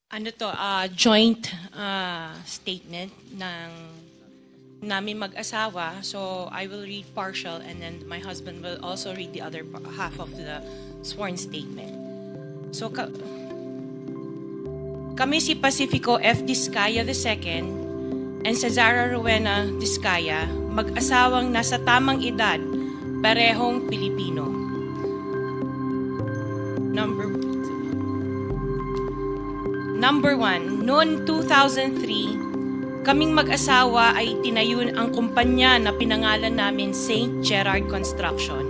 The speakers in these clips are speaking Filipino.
Ano to, joint statement ng namin mag-asawa. So I will read partial and then my husband will also read the other half of the sworn statement. So kami si Pacifico F. Discaya II and Cesara Rowena Discaya, mag-asawang nasa tamang edad, parehong Pilipino. Number 1, noon 2003, kaming mag-asawa ay tinayun ang kumpanya na pinangalan namin St. Gerard Construction.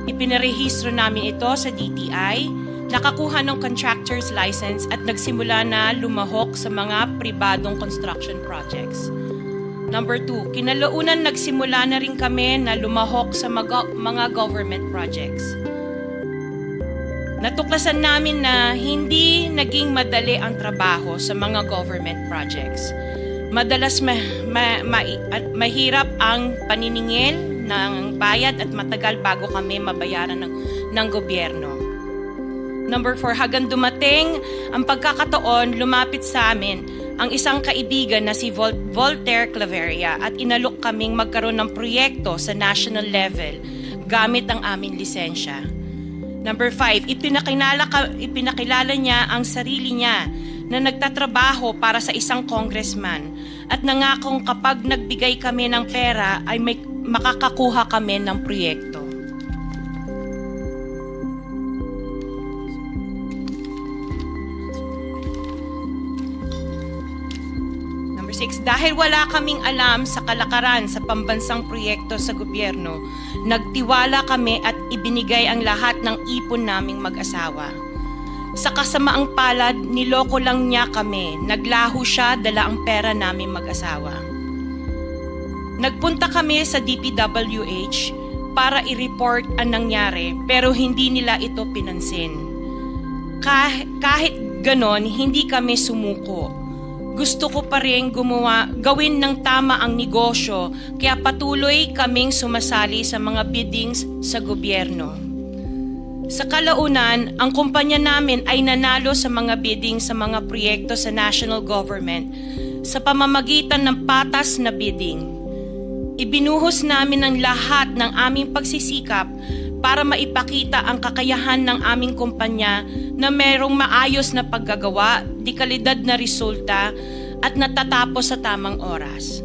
Ipinarehistro namin ito sa DTI, nakakuha ng contractor's license at nagsimula na lumahok sa mga pribadong construction projects. Number 2, kinalaunan nagsimula na rin kami na lumahok sa mga government projects. Natuklasan namin na hindi naging madali ang trabaho sa mga government projects. Madalas mahirap ang paniningil ng bayad at matagal bago kami mabayaran ng gobyerno. Number 4, hanggang dumating ang pagkakataon, lumapit sa amin ang isang kaibigan na si Voltaire Claveria at inalok kaming magkaroon ng proyekto sa national level gamit ang aming lisensya. Number 5, ipinakilala niya ang sarili niya na nagtatrabaho para sa isang congressman at nangakong kapag nagbigay kami ng pera ay makakakuha kami ng proyekto. Number 6, dahil wala kaming alam sa kalakaran sa pambansang proyekto sa gobyerno, nagtiwala kami at ibinigay ang lahat ng ipon naming mag-asawa. Sa kasamaang palad, niloko lang niya kami. Naglaho siya, dala ang pera naming mag-asawa. Nagpunta kami sa DPWH para i-report ang nangyari pero hindi nila ito pinansin. Kahit ganon, hindi kami sumuko. Gusto ko pa rin gawin ng tama ang negosyo, kaya patuloy kaming sumasali sa mga biddings sa gobyerno. Sa kalaunan, ang kumpanya namin ay nanalo sa mga bidding sa mga proyekto sa national government sa pamamagitan ng patas na bidding. Ibinuhos namin ang lahat ng aming pagsisikap para maipakita ang kakayahan ng aming kumpanya na mayroong maayos na paggagawa, dekalidad na resulta at natatapos sa tamang oras.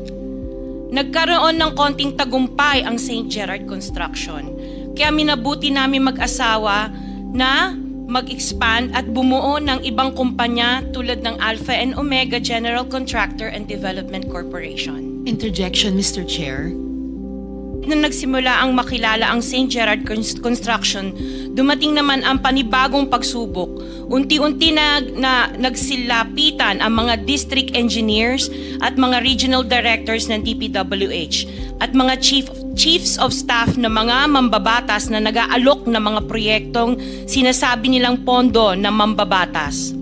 Nagkaroon ng konting tagumpay ang St. Gerard Construction, kaya minabuti namin mag-asawa na mag-expand at bumuo ng ibang kumpanya tulad ng Alpha and Omega General Contractor and Development Corporation. Interjection, Mr. Chair. Nung nagsimula ang makilala ang St. Gerard Construction, dumating naman ang panibagong pagsubok. Unti-unti nagsilapitan ang mga district engineers at mga regional directors ng DPWH at mga chiefs of staff na mga mambabatas na nag-aalok ng mga proyektong sinasabi nilang pondo ng mambabatas.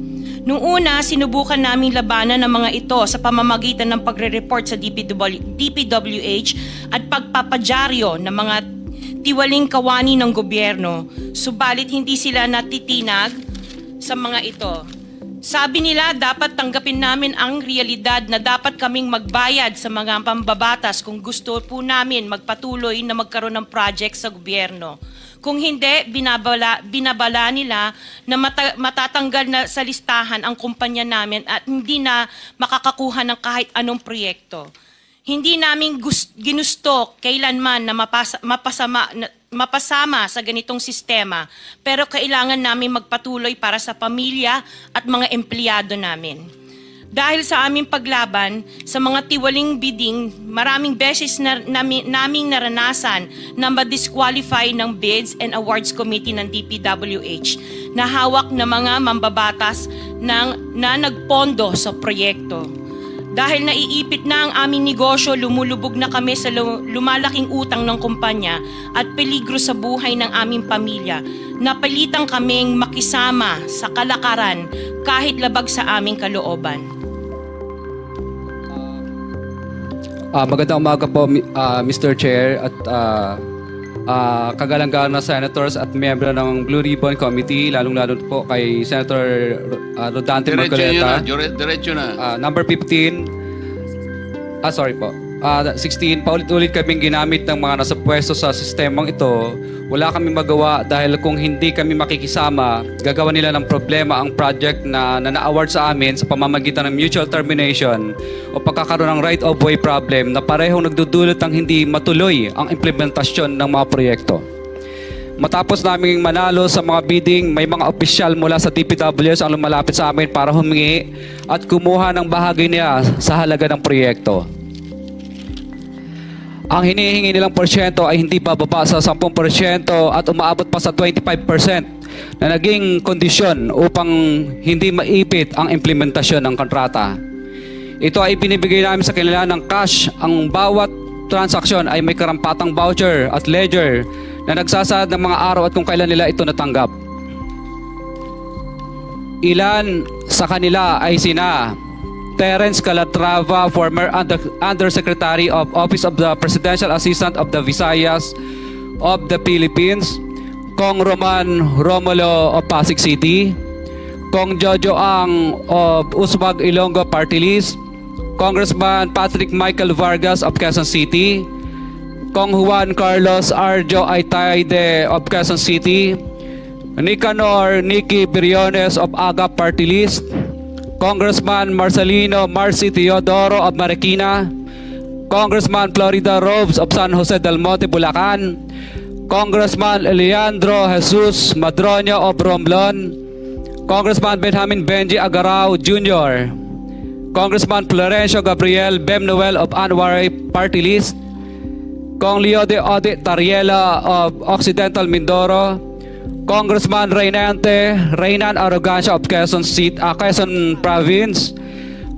Noong una, sinubukan naming labanan ng mga ito sa pamamagitan ng pagre-report sa DPWH at pagpapadyaryo ng mga tiwaling kawani ng gobyerno. Subalit hindi sila natitinag sa mga ito. Sabi nila dapat tanggapin namin ang realidad na dapat kaming magbayad sa mga pambabatas kung gusto po namin magpatuloy na magkaroon ng project sa gobyerno. Kung hindi, binabala nila na matatanggal na sa listahan ang kumpanya namin at hindi na makakakuha ng kahit anong proyekto. Hindi namin ginusto kailanman na mapasama sa ganitong sistema, pero kailangan namin magpatuloy para sa pamilya at mga empleyado namin. Dahil sa aming paglaban sa mga tiwaling bidding, maraming beses naming naranasan na ma-disqualify ng Bids and Awards Committee ng DPWH na hawak ng mga mambabatas na nagpondo sa proyekto. Dahil naiipit na ang aming negosyo, lumulubog na kami sa lumalaking utang ng kumpanya at peligro sa buhay ng aming pamilya. Napilitan kaming makisama sa kalakaran kahit labag sa aming kalooban. Magandang umaga po, Mr. Chair at kagalang-galang na senators at miyembro ng Blue Ribbon Committee, lalong-lalo po kay Senator Rodante Marcoleta. Diretso na. Number 15, sorry po. 16, paulit-ulit kaming ginamit ng mga nasa pwesto sa sistemang ito. Wala kaming magawa dahil kung hindi kami makikisama, gagawa nila ng problema ang project na na-award sa amin sa pamamagitan ng mutual termination o pagkakaroon ng right-of-way problem na parehong nagdudulot ng hindi matuloy ang implementasyon ng mga proyekto. Matapos naming manalo sa mga bidding, may mga opisyal mula sa DPWs ang lumalapit sa amin para humingi at kumuha ng bahagi niya sa halaga ng proyekto. Ang hinihingi nilang porsyento ay hindi bababa sa 10% at umaabot pa sa 25% na naging kondisyon upang hindi maipit ang implementasyon ng kontrata. Ito ay binibigay namin sa kanila ng cash. Ang bawat transaksyon ay may karampatang voucher at ledger na nagsasaad ng mga araw at kung kailan nila ito natanggap. Ilan sa kanila ay sina Terence Calatrava, former Undersecretary of Office of the Presidential Assistant of the Visayas of the Philippines, Kong Roman Romulo of Pasig City, Kong Jojo Ang of Usmag Ilonggo Party List, Congressman Patrick Michael Vargas of Quezon City, Kong Juan Carlos Arjo Aitayde of Quezon City, Nicanor Nicky Briones of Aga Party List, Congressman Marcelino Marcy Teodoro of Marikina, Congressman Florida Robes of San Jose del Monte, Bulacan, Congressman Leandro Jesus Madroño of Romblon, Congressman Benjamin Benji Agarao Jr., Congressman Florencio Gabriel Bem Noel of Anwar Party List, Kong Leo de Ode Tariela of Occidental Mindoro, Congressman Reynan Arrogancia of Quezon Province,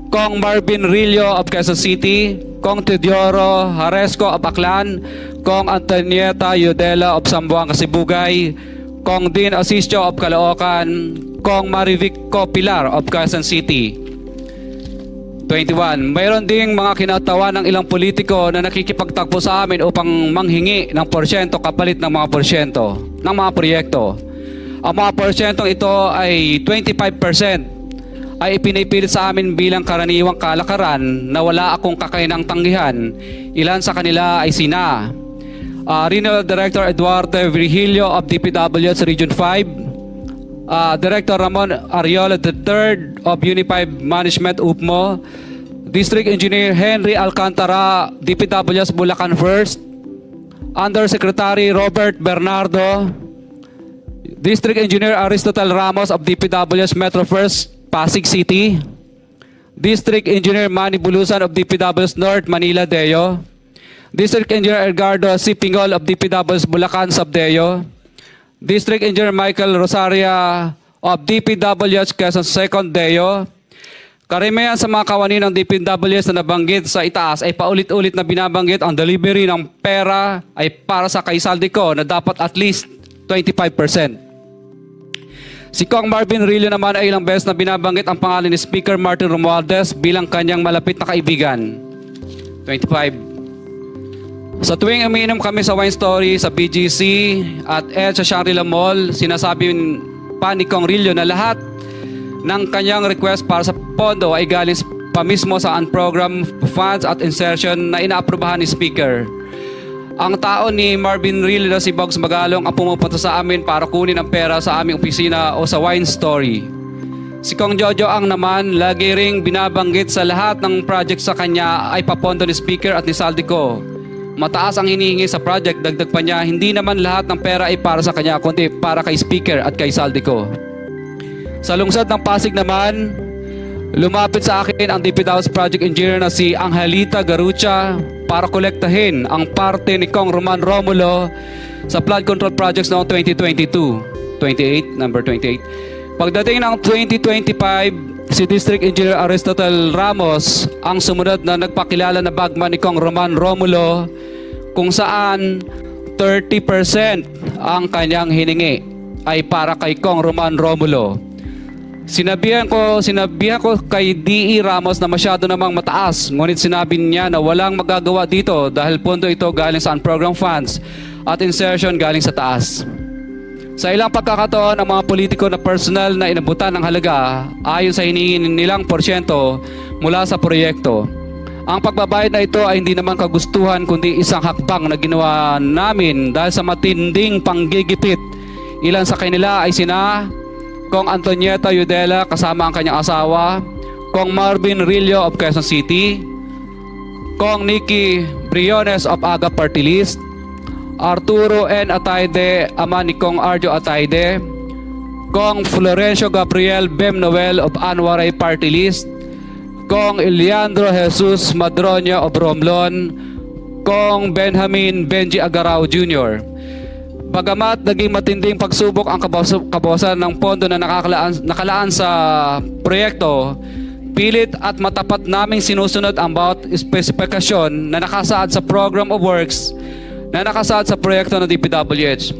Kong Marvin Rillo of Quezon City, Kong Teodoro Haresco of Aklan, Kong Antonieta Yudela of Zamboanga Sibugay, Kong Dean Asisio of Caloocan, Kong Marivic Pilar of Quezon City. 21. Mayroon ding mga kinatawan ng ilang politiko na nakikipagtakbo sa amin upang manghingi ng porsyento kapalit ng mga porsyento ng mga proyekto. Ang mga porsyentong ito ay 25% ay ipinipilit sa amin bilang karaniwang kalakaran na wala akong kakainang tanggihan. Ilan sa kanila ay sina Regional Director Eduardo Virgilio of DPW's Region 5, Director Ramon Ariola III of Unified Management UPMO, District Engineer Henry Alcantara, DPW's Bulacan First, Undersecretary Robert Bernardo, District Engineer Aristotle Ramos of DPW's Metro First, Pasig City, District Engineer Manny Bulusan of DPW's North Manila Deo, District Engineer Edgardo C. Pingol of DPW's Bulacan Subdeo, District Engineer Michael Rosaria of DPW's Quezon Second Deo. Karamihan sa mga kawani ng DPWs na nabanggit sa itaas ay paulit-ulit na binabanggit ang delivery ng pera ay para sa kay Saldico na dapat at least 25%. Si Kong Marvin Rillo naman ay ilang beses na binabanggit ang pangalan ni Speaker Martin Romualdez bilang kanyang malapit na kaibigan. 25. Sa tuwing umiinom kami sa Wine Story, sa BGC at sa Shangri-La Mall, sinasabi pa ni Kong Rillo na lahat ng kanyang request para sa pondo ay galing pa mismo sa unprogrammed funds at insertion na inaaprubahan ni Speaker. Ang tao ni Marvin Rillo na si Bogs Magalong ang pumupunta sa amin para kunin ang pera sa aming opisina o sa Wine Story. Si Kong Jojo Ang naman lagi ring binabanggit sa lahat ng project sa kanya ay papondo ni Speaker at ni Saldico. Mataas ang hinihingi sa project, dagdag pa niya, hindi naman lahat ng pera ay para sa kanya kundi para kay Speaker at kay Saldico. Sa lungsod ng Pasig naman, lumapit sa akin ang DPW's project engineer na si Angelita Garucha para kolektahin ang parte ni Kong Roman Romulo sa flood control projects noong 2022. 28, number 28. Pagdating ng 2025, si District Engineer Aristotle Ramos ang sumunod na nagpakilala na bagman ni Kong Roman Romulo kung saan 30% ang kanyang hiningi ay para kay Kong Roman Romulo. Sinabihan ko kay D.E. Ramos na masyado namang mataas, ngunit sinabi niya na walang magagawa dito dahil pondo ito galing sa unprogrammed funds at insertion galing sa taas. Sa ilang pagkakataon, ang mga politiko na personal na inabutan ng halaga ayon sa hinihingi nilang porsyento mula sa proyekto. Ang pagbabayad na ito ay hindi naman kagustuhan kundi isang hakbang na ginawa namin dahil sa matinding panggigipit. Ilan sa kanila ay sina Kong Antonieta Yudela kasama ang kanyang asawa, Kong Marvin Rillo of Quezon City, Kong Nikki Briones of Aga Party List, Arturo N. Atayde, ama ni Kong Arjo Atayde, Kong Florencio Gabriel Bem Noel of Anwaray Party List, Kong Eliandro Jesus Madroño of Romblon, Kong Benjamin Benji Agarao Jr. Bagamat naging matinding pagsubok ang kabawasan ng pondo na nakalaan sa proyekto, pilit at matapat naming sinusunod ang bawat espesipikasyon na nakasaad sa Program of Works na nakasaad sa proyekto ng DPWH.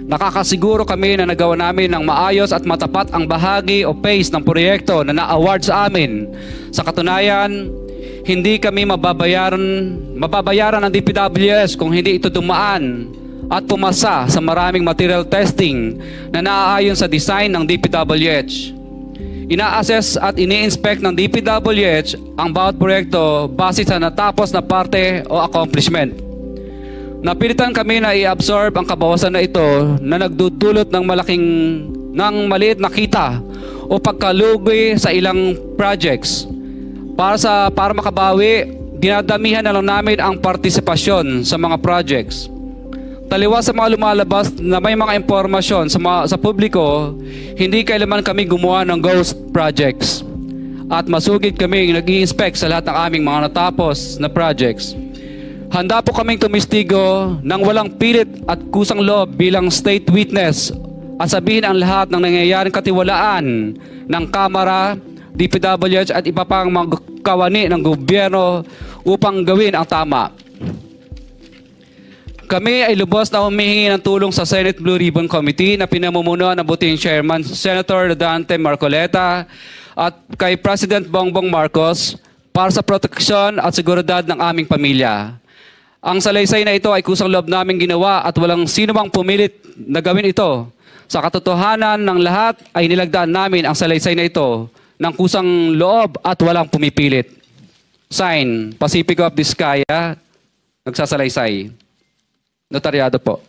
Nakakasiguro kami na nagawa namin ng maayos at matapat ang bahagi o phase ng proyekto na na-award sa amin. Sa katunayan, hindi kami mababayaran ng DPWH kung hindi ito dumaan at pumasa sa maraming material testing na naaayon sa design ng DPWH. Ina-assess at ini-inspect ng DPWH ang bawat proyekto base sa natapos na parte o accomplishment. Napilitan kami na i-absorb ang kabawasan na ito na nagdudulot ng maliit na kita o pagkalugi sa ilang projects. Para makabawi, dinadamihan na lang namin ang partisipasyon sa mga projects. Taliwas sa mga lumalabas na may mga impormasyon sa publiko, hindi kailanman kami gumawa ng ghost projects. At masugid kami nag-i-inspect sa lahat ng aming mga natapos na projects. Handa po kaming tumistigo ng walang pilit at kusang loob bilang state witness at sabihin ang lahat ng nangyayaring katiwalaan ng Kamara, DPWH at iba pang mga kawani ng gobyerno upang gawin ang tama. Kami ay lubos na humihingi ng tulong sa Senate Blue Ribbon Committee na pinamumunuan ng buting Chairman Senator Dante Marcoleta at kay President Bongbong Marcos para sa proteksyon at seguridad ng aming pamilya. Ang salaysay na ito ay kusang loob namin ginawa at walang sino mang pumilit na gawin ito. Sa katotohanan ng lahat ay nilagdaan namin ang salaysay na ito ng kusang loob at walang pumipilit. Sign, Pacifico of Vizcaya, nagsasalaysay. Notaryado po.